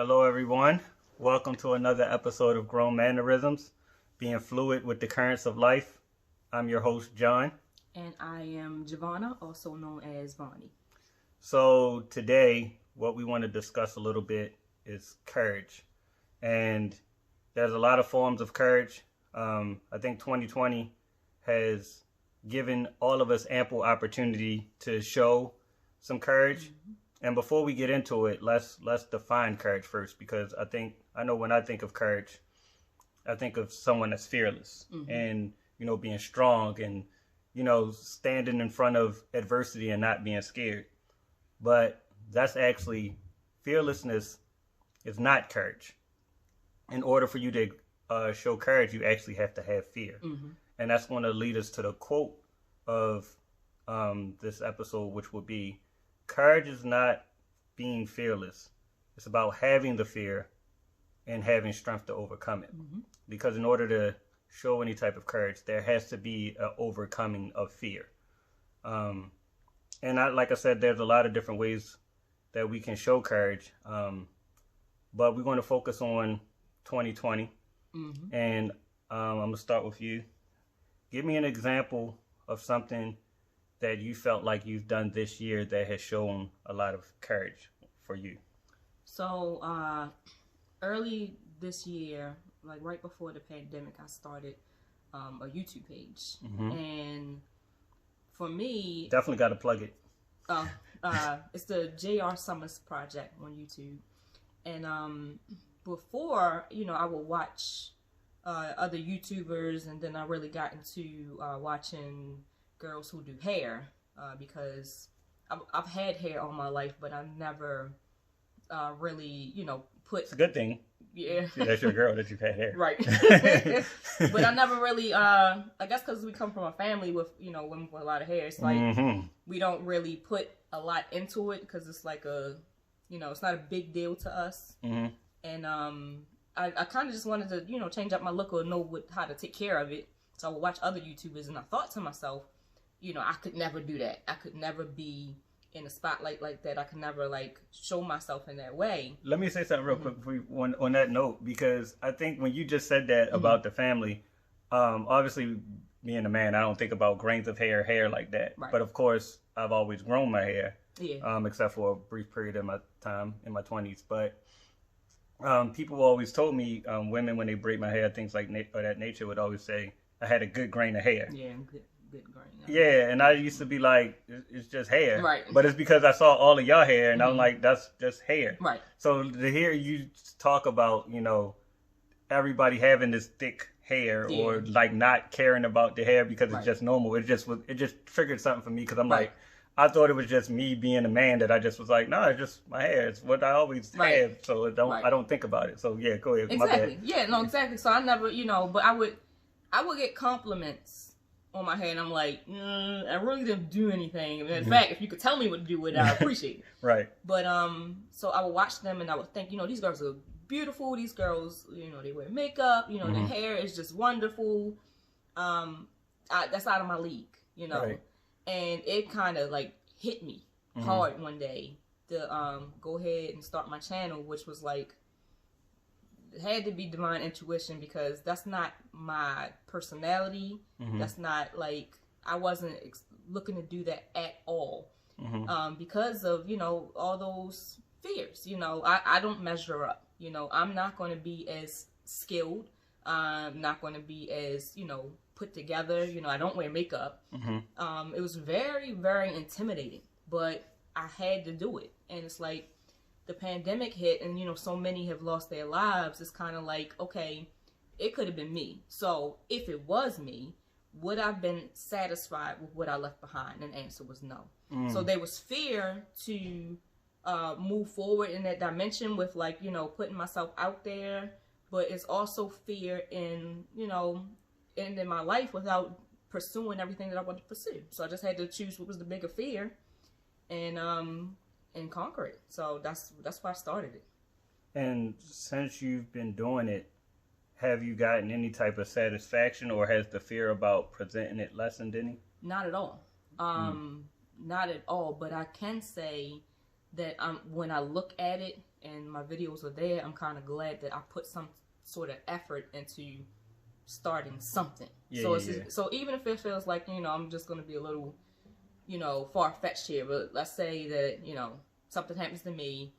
Hello, everyone. Welcome to another episode of Grown Mannerisms, being fluid with the currents of life. I'm your host, John. And I am Giovanna, also known as Vonnie. So today, what we want to discuss a little bit is courage. And there's a lot of forms of courage. I think 2020 has given all of us ample opportunity to show some courage. Mm-hmm. And before we get into it, let's define courage first, because I know when I think of courage, I think of someone that's fearless and, being strong and, standing in front of adversity and not being scared. But that's actually, fearlessness is not courage. In order for you to show courage, you actually have to have fear. Mm-hmm. And that's going to lead us to the quote of this episode, which would be, courage is not being fearless. It's about having the fear and having strength to overcome it. Mm-hmm. Because in order to show any type of courage, there has to be an overcoming of fear. Like I said, there's a lot of different ways that we can show courage. But we're going to focus on 2020. Mm-hmm. And I'm going to start with you. Give me an example of something that you felt like you've done this year that has shown a lot of courage for you. So early this year, like right before the pandemic, I started a YouTube page. Mm-hmm. And for me... Definitely got to plug it. It's the J.R. Summers Project on YouTube. And before, I would watch other YouTubers, and then I really got into watching girls who do hair, because I've had hair all my life, but I've never really, put... It's a good thing. Yeah. That's your girl that you've had hair. Right. But I never really, I guess because we come from a family with, women with a lot of hair, it's like, we don't really put a lot into it, because it's like it's not a big deal to us. Mm-hmm. And I kind of just wanted to, change up my look or know how to take care of it. So I would watch other YouTubers, and I thought to myself, I could never do that. I could never be in a spotlight like that. I could never, show myself in that way. Let me say something real quick on that note, because I think when you just said that about the family, obviously, being a man, I don't think about grains of hair like that. Right. But, of course, I've always grown my hair, except for a brief period in my time in my 20s. But people always told me, women, when they braid my hair, things like that nature, would always say, I had a good grain of hair. Yeah, good grain. Yeah, and I used to be like, it's just hair. Right. But it's because I saw all of your hair, and I'm like, that's just hair. Right. So to hear you talk about, everybody having this thick hair, or not caring about the hair because it's just normal, it just triggered something for me, because I'm like, I thought it was just me being a man, that I just was like, no, it's just my hair. It's what I always have, so I don't think about it. So yeah, go ahead. Exactly. My bad. Yeah, no, exactly. So I never, but I would get compliments on my hair, and I'm like, I really didn't do anything. In fact, if you could tell me what to do with it, I appreciate it. Right. But so I would watch them, and I would think, these girls are beautiful. These girls, they wear makeup. The hair is just wonderful. That's out of my league, Right. And it kind of hit me hard one day to go ahead and start my channel, which was it had to be divine intuition, because that's not my personality. Mm-hmm. That's not I wasn't looking to do that at all. Mm-hmm. Because of, all those fears. I don't measure up. I'm not going to be as skilled. I'm not going to be as, put together. I don't wear makeup. Mm-hmm. It was very, very intimidating, but I had to do it. And it's the pandemic hit, and so many have lost their lives. It's kind of okay, it could have been me. So if it was me, would I have been satisfied with what I left behind? And the answer was no. So there was fear to move forward in that dimension with putting myself out there, but it's also fear in ending my life without pursuing everything that I wanted to pursue. So I just had to choose what was the bigger fear, and conquer it. So that's why I started it. And since you've been doing it, have you gotten any type of satisfaction, or has the fear about presenting it lessened any? Not at all. Not at all. But I can say that when I look at it and my videos are there, I'm kind of glad that I put some sort of effort into starting something. So even if it feels like, I'm just going to be a little, far-fetched here, but let's say that, something happens to me,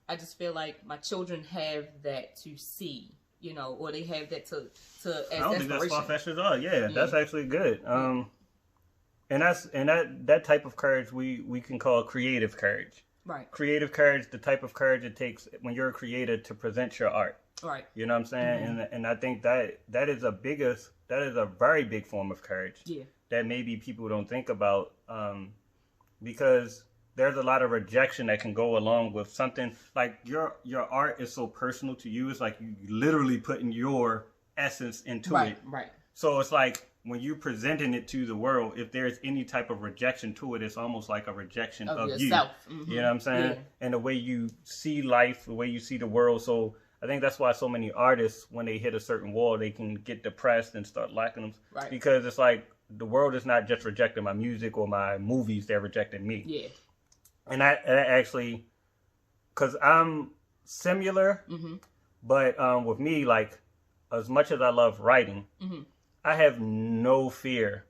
I just feel like my children have that to see, or they have that to as I don't think that's far-fetched at all. Yeah, that's actually good. And that type of courage we can call creative courage. Right. Creative courage, the type of courage it takes when you're a creator to present your art. Right. You know what I'm saying? And I think that is a very big form of courage. Yeah. That maybe people don't think about, because there's a lot of rejection that can go along with something like your art is so personal to you. It's like you literally putting your essence into it. Right. So it's like when you're presenting it to the world, if there's any type of rejection to it, it's almost like a rejection of yourself. You. You know what I'm saying? Yeah. And the way you see life, the way you see the world. So I think that's why so many artists, when they hit a certain wall, they can get depressed and start lacking them. Right. Because it's like the world is not just rejecting my music or my movies, they're rejecting me. Yeah. And I actually, because I'm similar, but with me, like, as much as I love writing, I have no fear.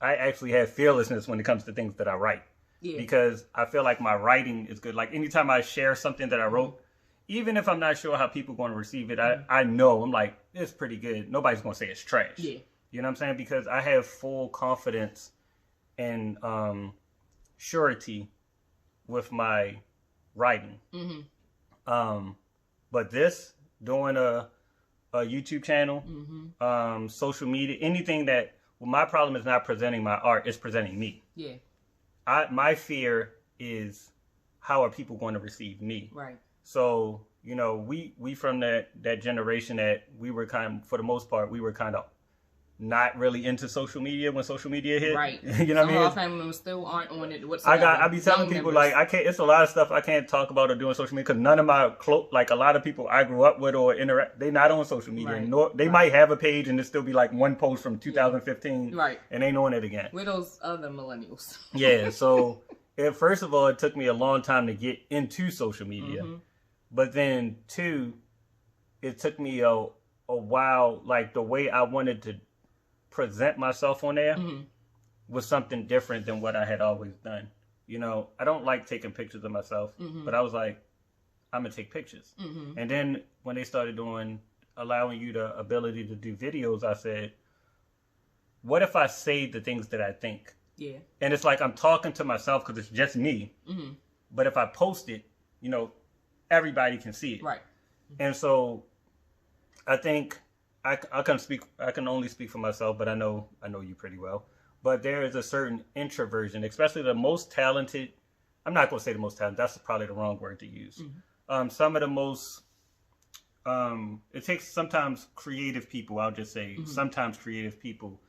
I actually have fearlessness when it comes to things that I write. Yeah. Because I feel like my writing is good. Like, anytime I share something that I wrote, even if I'm not sure how people are going to receive it, I know, I'm like, it's pretty good. Nobody's going to say it's trash. Yeah. You know what I'm saying? Because I have full confidence and surety with my writing. But doing a YouTube channel, social media, anything that, my problem is not presenting my art, it's presenting me. Yeah. My fear is, how are people going to receive me? Right. So, we from that generation that we were for the most part, we were kind of not really into social media when social media hit. Right. You know what I mean? Some of our family members still aren't on it whatsoever. I be telling people, like, I can't, it's a lot of stuff I can't talk about or do on social media because none of my, like, a lot of people I grew up with or interact, they not on social media. Right. Nor, they might have a page and it still be like one post from 2015. Right. And they know it again. We're those other millennials. Yeah. So, first of all, it took me a long time to get into social media. But then, two, it took me a while, like, the way I wanted to present myself on there was something different than what I had always done. I don't like taking pictures of myself, but I was like, I'm going to take pictures. And then when they started allowing you the ability to do videos, I said, what if I say the things that I think? Yeah. And it's like I'm talking to myself because it's just me. But if I post it, everybody can see it. Right. And so I think I can only speak for myself, but I know you pretty well. But there is a certain introversion, especially the most talented. I'm not going to say the most talented. That's probably the wrong word to use. Some of the most, it takes sometimes creative people. I'll just say sometimes creative people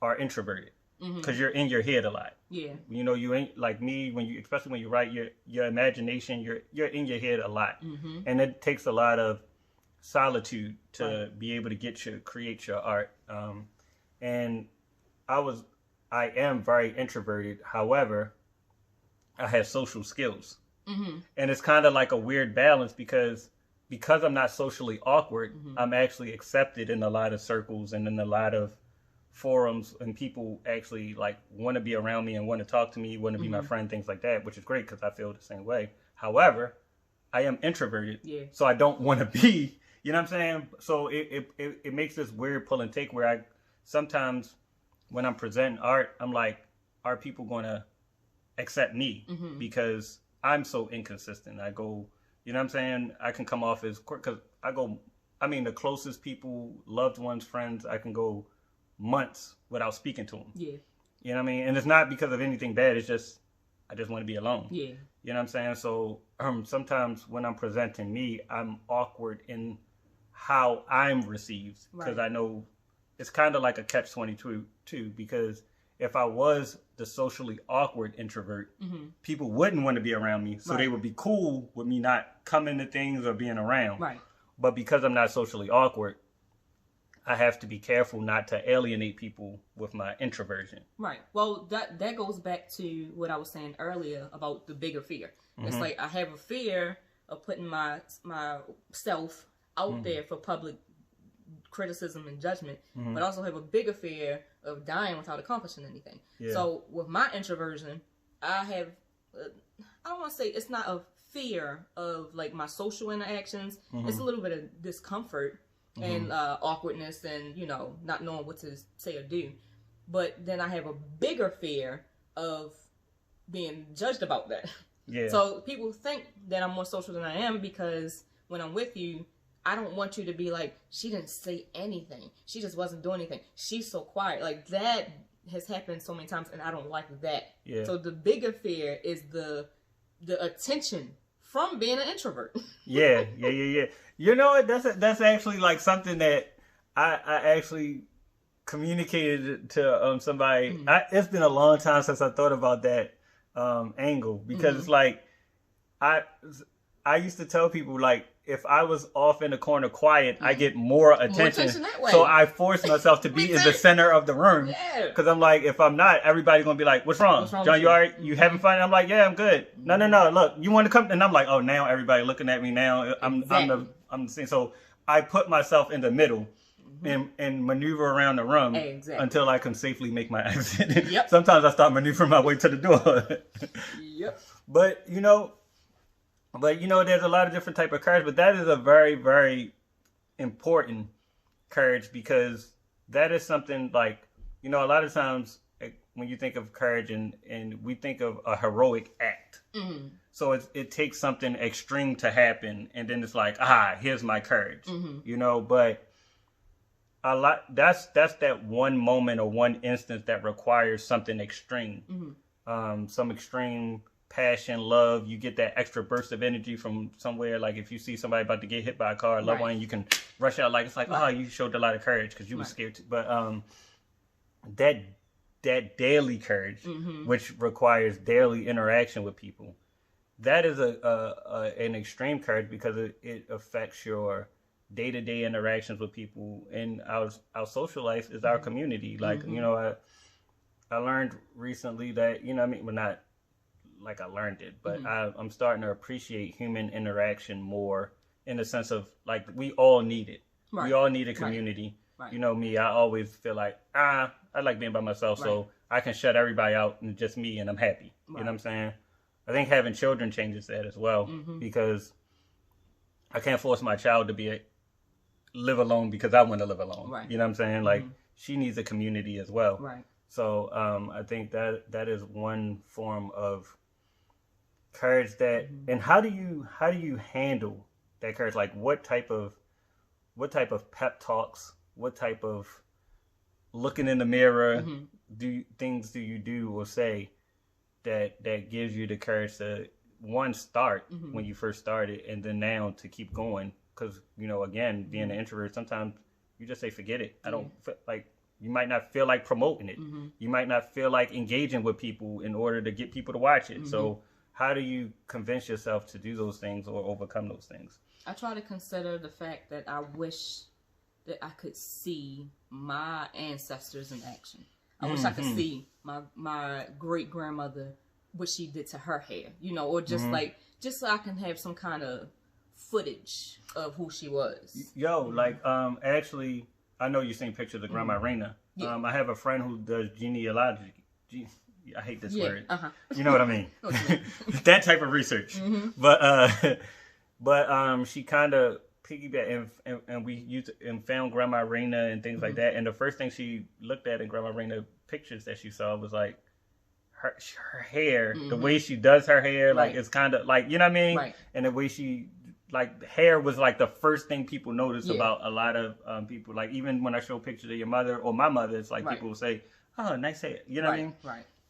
are introverted because you're in your head a lot. Yeah. You ain't like me especially when you write your imagination. You're in your head a lot, and it takes a lot of solitude to be able to create your art. And I am very introverted. However, I have social skills. And it's kind of like a weird balance because I'm not socially awkward, I'm actually accepted in a lot of circles and in a lot of forums, and people actually like want to be around me and want to talk to me, want to be my friend, things like that, which is great because I feel the same way. However, I am introverted, so I don't want to be, you know what I'm saying? So it makes this weird pull and take where I sometimes when I'm presenting art, I'm like, are people going to accept me? Because I'm so inconsistent. I go, you know what I'm saying? I can come off as, because the closest people, loved ones, friends, I can go months without speaking to them. Yeah. You know what I mean? And it's not because of anything bad. It's just, I just want to be alone. Yeah. You know what I'm saying? So sometimes when I'm presenting me, I'm awkward in how I'm received. Because I know it's kind of like a catch-22 too, because if I was the socially awkward introvert, people wouldn't want to be around me. So they would be cool with me not coming to things or being around. Right. But because I'm not socially awkward, I have to be careful not to alienate people with my introversion. Right. Well, that goes back to what I was saying earlier about the bigger fear. It's like I have a fear of putting myself out there for public criticism and judgment, but I also have a bigger fear of dying without accomplishing anything. Yeah. So with my introversion, I have, I don't want to say it's not a fear of like my social interactions. It's a little bit of discomfort and awkwardness and, you know, not knowing what to say or do. But then I have a bigger fear of being judged about that. Yeah. So people think that I'm more social than I am because when I'm with you, I don't want you to be like, she didn't say anything. She just wasn't doing anything. She's so quiet. Like, that has happened so many times, and I don't like that. Yeah. So the bigger fear is the attention from being an introvert. Yeah. You know what? That's actually like something that I actually communicated to somebody. It's been a long time since I thought about that angle, because it's like I used to tell people, like, if I was off in the corner quiet, I get more attention that way. So I force myself to be in the center of the room. Because I'm like, if I'm not, everybody's going to be like, what's wrong? John, you all right? You having fun? And I'm like, yeah, I'm good. No. Look, you want to come? And I'm like, oh, now everybody looking at me now. I'm the same. So I put myself in the middle and maneuver around the room until I can safely make my exit. Yep. Sometimes I start maneuvering my way to the door. Yep. But, you know, there's a lot of different type of courage, but that is a very, very important courage, because that is something like, you know, a lot of times when you think of courage and we think of a heroic act. So it takes something extreme to happen, and then it's like, here's my courage, you know, but that's that one moment or one instance that requires something extreme, some extreme passion, love. You get that extra burst of energy from somewhere. Like if you see somebody about to get hit by a car, a loved one, you can rush out. Like it's like, you showed a lot of courage because you were scared too. But that daily courage, which requires daily interaction with people, that is an extreme courage, because it affects your day-to-day interactions with people. And our social life is our community. Like, you know, I learned recently that, you know, I mean, well, not like I learned it, but I'm starting to appreciate human interaction more, in the sense of, like, we all need it. We all need a community. You know me, I always feel like, I like being by myself, so I can shut everybody out and just me, and I'm happy. You know what I'm saying? I think having children changes that as well, because I can't force my child to live alone because I want to live alone. You know what I'm saying? Like, she needs a community as well. So I think that is one form of courage that, and how do you handle that courage? Like, what type of pep talks, what type of looking in the mirror do you do or say that gives you the courage to, one, start when you first started, and then now to keep going? Because, you know, again, being an introvert, sometimes you just say, forget it. I don't like. You might not feel like promoting it. You might not feel like engaging with people in order to get people to watch it. So how do you convince yourself to do those things or overcome those things? I try to consider the fact that I wish that I could see my ancestors in action. I wish I could see my great grandmother, what she did to her hair, you know, or just just so I can have some kind of footage of who she was. Like, actually, I know you've seen pictures of Grandma Rena. I have a friend who does genealogy. I hate this word. You know what I mean? That type of research. But she kind of piggybacked and we used and found Grandma Rena and things like that. And the first thing she looked at in Grandma Rena pictures that she saw was like her hair, the way she does her hair, like it's kind of like, you know what I mean? And the way she, like, hair was like the first thing people noticed about a lot of people. Like, even when I show pictures of your mother or my mother, it's like people will say, "Oh, nice hair." You know what I mean?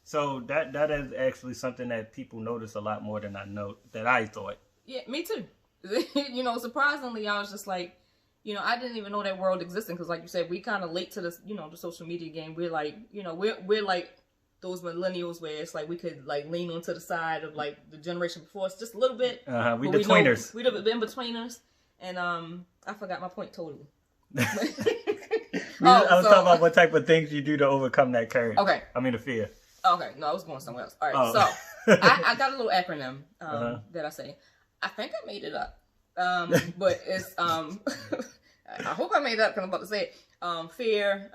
So that is actually something that people notice a lot more than I thought. Yeah, me too. You know, surprisingly, I was just like, you know, I didn't even know that world existed, because, like you said, we kind of late to this, you know, the social media game. We're like, you know, we're like those millennials where it's like we could like lean onto the side of like the generation before us just a little bit. We the tweeners. We the in-betweeners. And I forgot my point totally. I was talking about what type of things you do to overcome that courage. Okay. I mean, the fear. Okay. No, I was going somewhere else. All right. So I got a little acronym that I say. I think I made it up. But it's I hope I made it up because I'm about to say it. Fear,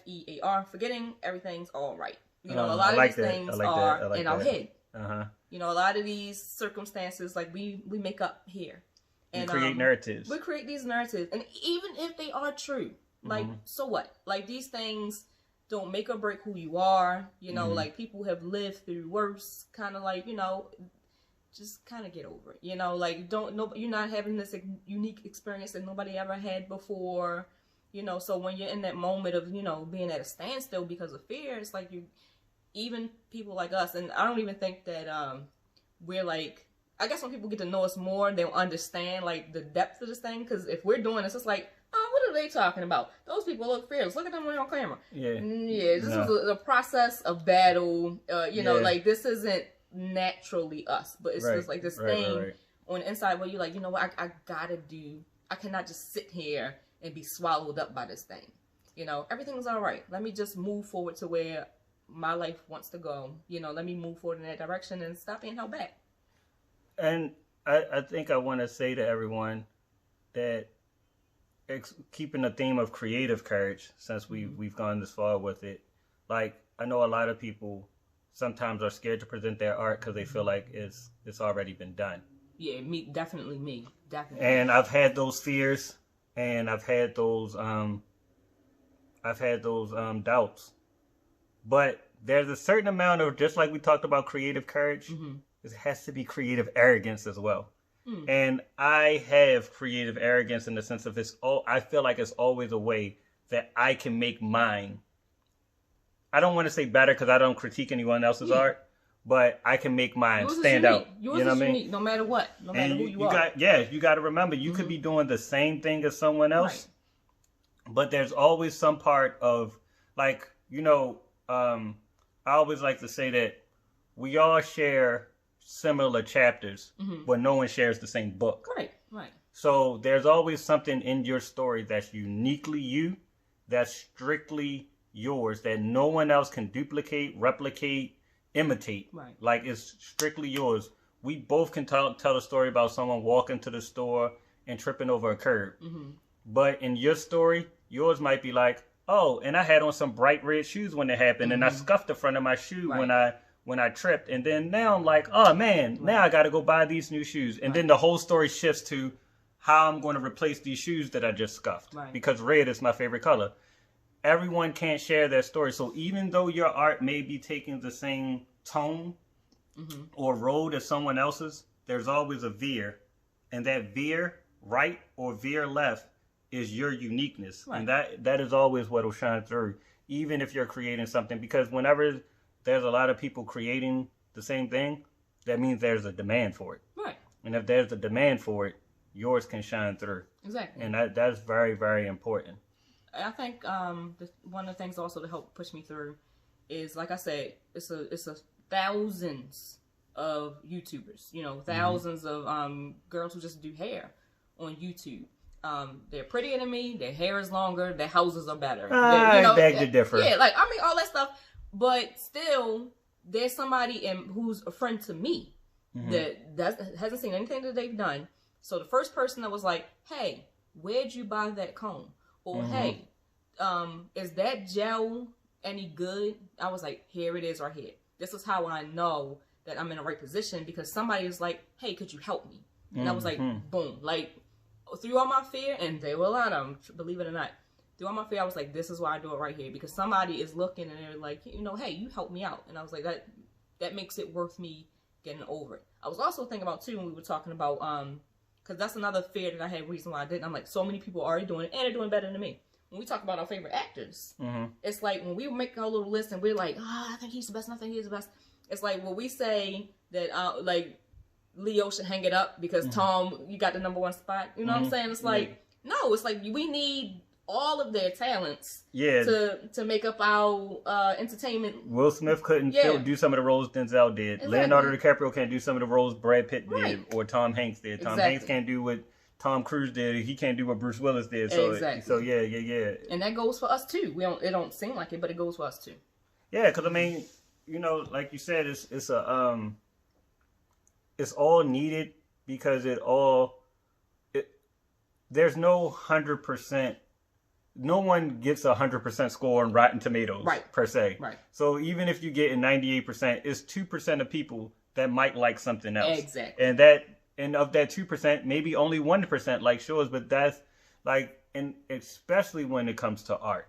FEAR, forgetting everything's all right. You know, a lot of these things are in our head. You know, a lot of these circumstances, like we make up here. And we create narratives. We create these narratives. And even if they are true, like, so what? Like, these things don't make or break who you are. You know, like, people have lived through worse, kind of like, you know, just kind of get over it. You know, like, you're not having this unique experience that nobody ever had before. You know, so when you're in that moment of, you know, being at a standstill because of fear, it's like even people like us, and I don't even think that we're like, I guess when people get to know us more, they'll understand like the depth of this thing. Because if we're doing this, it's like, oh, what are they talking about? Those people look fearless. Look at them on camera. Yeah. This is a process of battle. You know, like this isn't naturally us, but it's just like this thing on the inside where you're like, you know what, I cannot just sit here and be swallowed up by this thing. You know, everything's all right. Let me just move forward to where my life wants to go. You know, let me move forward in that direction and stop being held back. And I think I want to say to everyone that keeping the theme of creative courage, since we've gone this far with it, like I know a lot of people sometimes are scared to present their art because they feel like it's already been done. Yeah, definitely me. And I've had those fears, and I've had those doubts. But there's a certain amount of, just like we talked about creative courage, it has to be creative arrogance as well. And I have creative arrogance in the sense of I feel like it's always a way that I can make mine. I don't want to say better because I don't critique anyone else's art, but I can make mine stand out. Yours is unique, no matter what, no matter who you are. You got to remember, you could be doing the same thing as someone else, but there's always some part of, like, you know, I always like to say that we all share similar chapters, but no one shares the same book. Right. So there's always something in your story that's uniquely you, that's strictly yours, that no one else can duplicate, replicate, imitate. Right. Like, it's strictly yours. We both can tell a story about someone walking to the store and tripping over a curb. But in your story, yours might be like, oh, and I had on some bright red shoes when it happened, and I scuffed the front of my shoe when I tripped, and then now I'm like, oh man, now I got to go buy these new shoes, and then the whole story shifts to how I'm going to replace these shoes that I just scuffed, because red is my favorite color. Everyone can't share their story, so even though your art may be taking the same tone or road as someone else's, there's always a veer, and that veer right or veer left is your uniqueness, and that is always what will shine through, even if you're creating something, because whenever there's a lot of people creating the same thing, that means there's a demand for it. Right. And if there's a demand for it, yours can shine through. Exactly. And that's very, very important. I think one of the things also to help push me through is, like I said, it's a thousands of YouTubers, you know, thousands of girls who just do hair on YouTube. They're prettier than me, their hair is longer, their houses are better. I beg to differ. Yeah, like, I mean, all that stuff. But still, there's somebody who's a friend to me that hasn't seen anything that they've done. So the first person that was like, hey, where'd you buy that comb? Or, hey, is that gel any good? I was like, here it is right here. This is how I know that I'm in the right position, because somebody is like, hey, could you help me? And I was like, boom. Like, through all my fear, and there were a lot of them, believe it or not, through all my fear, I was like, this is why I do it right here. Because somebody is looking and they're like, you know, hey, you help me out. And I was like, that makes it worth me getting over it. I was also thinking about, too, when we were talking about, because that's another fear that I had, reason why I didn't. I'm like, so many people are already doing it, and they're doing better than me. When we talk about our favorite actors, it's like when we make our little list and we're like, I think he's the best, and I think he's the best. It's like when we say that, like, Leo should hang it up because Tom, you got the #1 spot. You know what I'm saying? It's like, no, it's like we need all of their talents to make up our entertainment. Will Smith couldn't do some of the roles Denzel did. Exactly. Leonardo DiCaprio can't do some of the roles Brad Pitt did or Tom Hanks did. Tom Hanks can't do what Tom Cruise did, he can't do what Bruce Willis did. So, exactly. So yeah. And that goes for us too. It don't seem like it, but it goes for us too. Yeah, because I mean, like you said, it's all needed because there's no 100%. No one gets 100% score on Rotten Tomatoes, right, per se. Right. So even if you get a 98%, it's 2% of people that might like something else. Exactly. And of that 2%, maybe only 1% like shows, but that's like, and especially when it comes to art,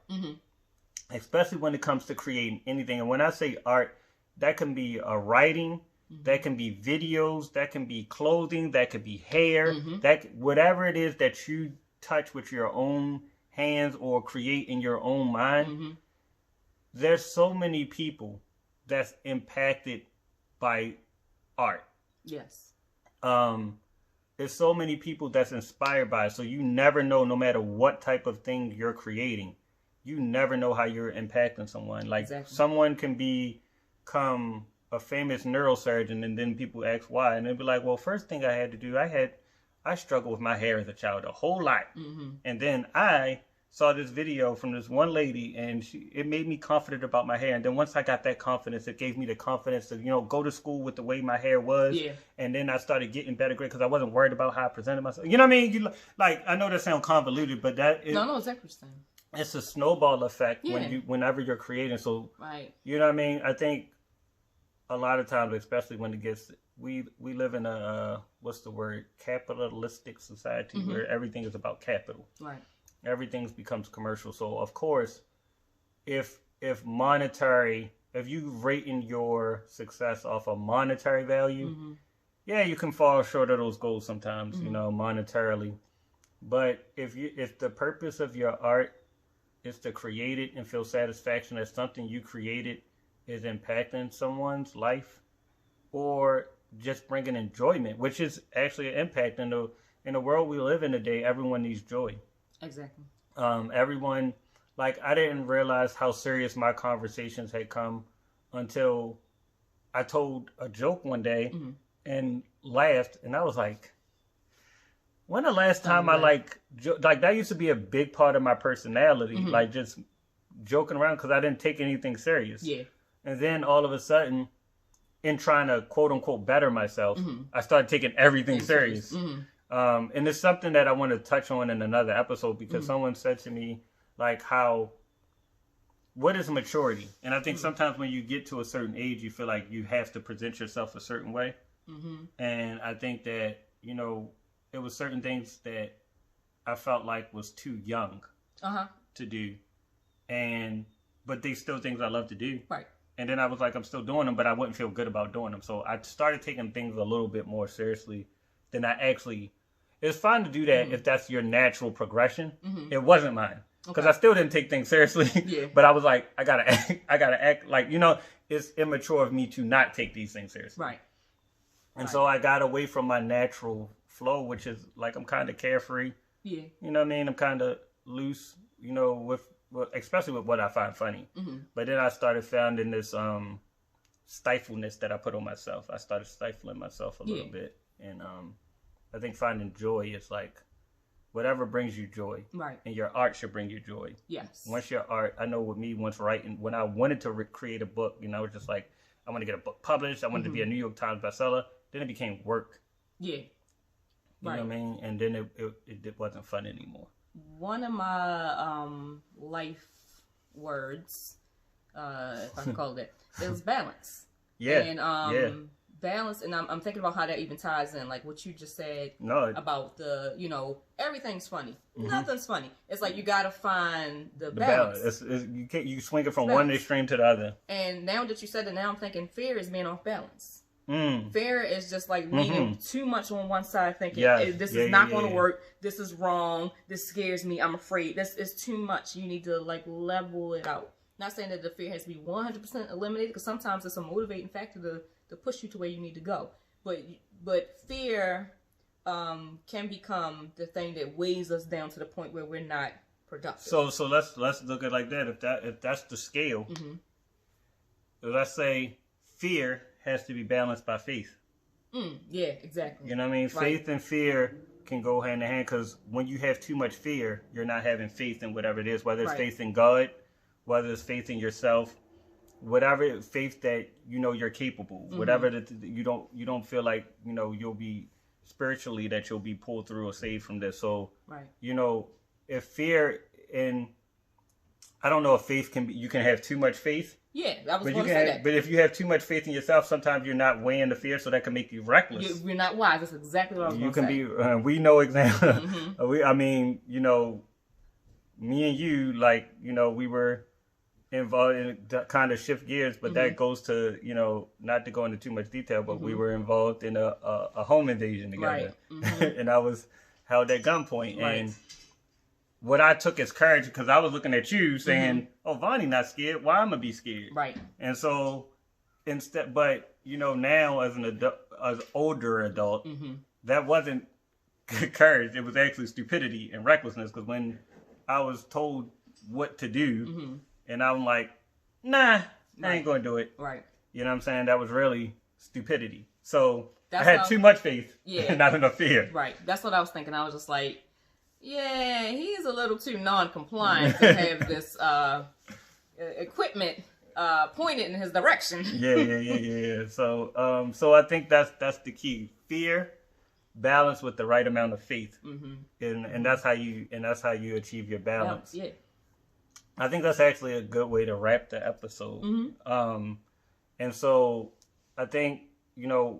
especially when it comes to creating anything. And when I say art, that can be a writing, that can be videos, that can be clothing, that could be hair, that whatever it is that you touch with your own hands or create in your own mind. There's so many people that's impacted by art. Yes. There's so many people that's inspired by it. So you never know, no matter what type of thing you're creating, you never know how you're impacting someone. Like someone can become a famous neurosurgeon, and then people ask why, and they'll be like, well, first thing I had to do, I struggled with my hair as a child a whole lot. And then I saw this video from this one lady, and it made me confident about my hair. And then once I got that confidence, it gave me the confidence to, go to school with the way my hair was. Yeah. And then I started getting better grades because I wasn't worried about how I presented myself. You know what I mean? I know that sounds convoluted, but that is... No, it's interesting. It's a snowball effect whenever you're creating. So, you know what I mean? I think a lot of times, especially when it gets... We live in a, what's the word? Capitalistic society where everything is about capital. Right. Everything becomes commercial. So of course, if you're rating your success off a monetary value, yeah, you can fall short of those goals sometimes, monetarily. But if the purpose of your art is to create it and feel satisfaction that something you created is impacting someone's life, or just bringing enjoyment, which is actually an impact in the world we live in today, everyone needs joy. Exactly. Everyone, I didn't realize how serious my conversations had come until I told a joke one day and laughed, and I was like, when the last time that used to be a big part of my personality, just joking around because I didn't take anything serious. Yeah. And then all of a sudden, in trying to quote unquote better myself, I started taking everything serious. And it's something that I want to touch on in another episode because someone said to me, what is maturity? And I think sometimes when you get to a certain age, you feel like you have to present yourself a certain way. And I think that, it was certain things that I felt like was too young to do. But they still things I love to do. Right. And then I was like, I'm still doing them, but I wouldn't feel good about doing them. So I started taking things a little bit more seriously than I actually... It's fine to do that if that's your natural progression. It wasn't mine. Because I still didn't take things seriously. Yeah. But I was like, I gotta act like, it's immature of me to not take these things seriously. Right. And so I got away from my natural flow, which is I'm kind of carefree. Yeah. You know what I mean? I'm kind of loose, especially with what I find funny. But then I started finding this stifleness that I put on myself. I started stifling myself a little bit. And I think finding joy is whatever brings you joy. Right. And your art should bring you joy. Yes. Once your art, I know with me, once writing, when I wanted to create a book, I was just like, I want to get a book published. I wanted to be a New York Times bestseller. Then it became work. Yeah. You know what I mean? And then it wasn't fun anymore. One of my life words, if I can call it, is balance. Yeah. And balance, and I'm thinking about how that even ties in, what you just said about the, everything's funny. Nothing's funny. It's you gotta find the balance. You swing it from one extreme to the other. And now that you said that, now I'm thinking fear is being off balance. Fear is just leaning too much on one side, thinking this is not going to work. This is wrong. This scares me. I'm afraid. This is too much. You need to level it out. Not saying that the fear has to be 100% eliminated, because sometimes it's a motivating factor to push you to where you need to go. But fear can become the thing that weighs us down to the point where we're not productive. So let's look at it like that. If that's the scale, let's say fear has to be balanced by faith. Yeah, exactly. You know what I mean? Right. Faith and fear can go hand in hand, because when you have too much fear, you're not having faith in whatever it is, whether it's Right. faith in God, whether it's faith in yourself, whatever faith that you know you're capable, whatever that you don't feel like you'll be spiritually, that you'll be pulled through or saved from this. So Right. if fear, and I don't know if faith can be, you can have too much faith. Yeah, I was But going to say that. but if you have too much faith in yourself, sometimes you're not weighing the fear, so that can make you reckless. You're not wise. That's exactly what I was You going to can say. be. We know exactly. I mean, me and you, like, we were involved in kind of shift gears, but that goes to, not to go into too much detail, but we were involved in a home invasion together, Right. and I was held at gunpoint, Right. and what I took as courage, because I was looking at you saying, "Oh, Vonnie not scared. Why I'm gonna be scared?" Right. And so instead, but now as an adult, as older adult, that wasn't courage. It was actually stupidity and recklessness. Because when I was told what to do, and I'm like, "Nah, I ain't gonna do it." Right. You know what I'm saying? That was really stupidity. So That's I had how- too much faith, Yeah. and not enough fear. Right. That's what I was thinking. I was just like, yeah, he's a little too non-compliant to have this equipment pointed in his direction. Yeah. So I think that's the key: fear, balance with the right amount of faith, and that's how you achieve your balance. Yeah. I think that's actually a good way to wrap the episode. And so I think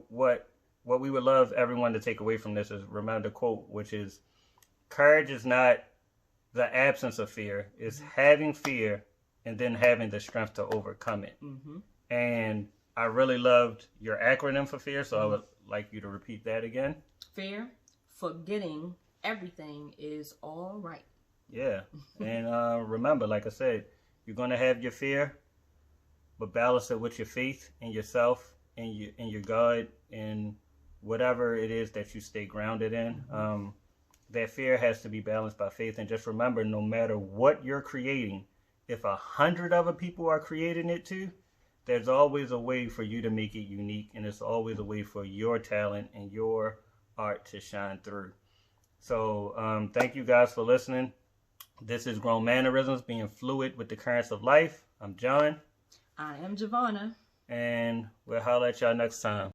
what we would love everyone to take away from this is remember the quote, which is, courage is not the absence of fear; it's having fear and then having the strength to overcome it. And I really loved your acronym for fear, so I would like you to repeat that again. Fear, forgetting everything is all right. Yeah. And remember, like I said, you're going to have your fear, but balance it with your faith in yourself and your God and whatever it is that you stay grounded in. That fear has to be balanced by faith. And just remember, no matter what you're creating, if 100 other people are creating it too, there's always a way for you to make it unique, and there's always a way for your talent and your art to shine through. So thank you guys for listening. This is Grown Mannerisms, being fluid with the currents of life. I'm John. I am Giovanna. And we'll holler at y'all next time.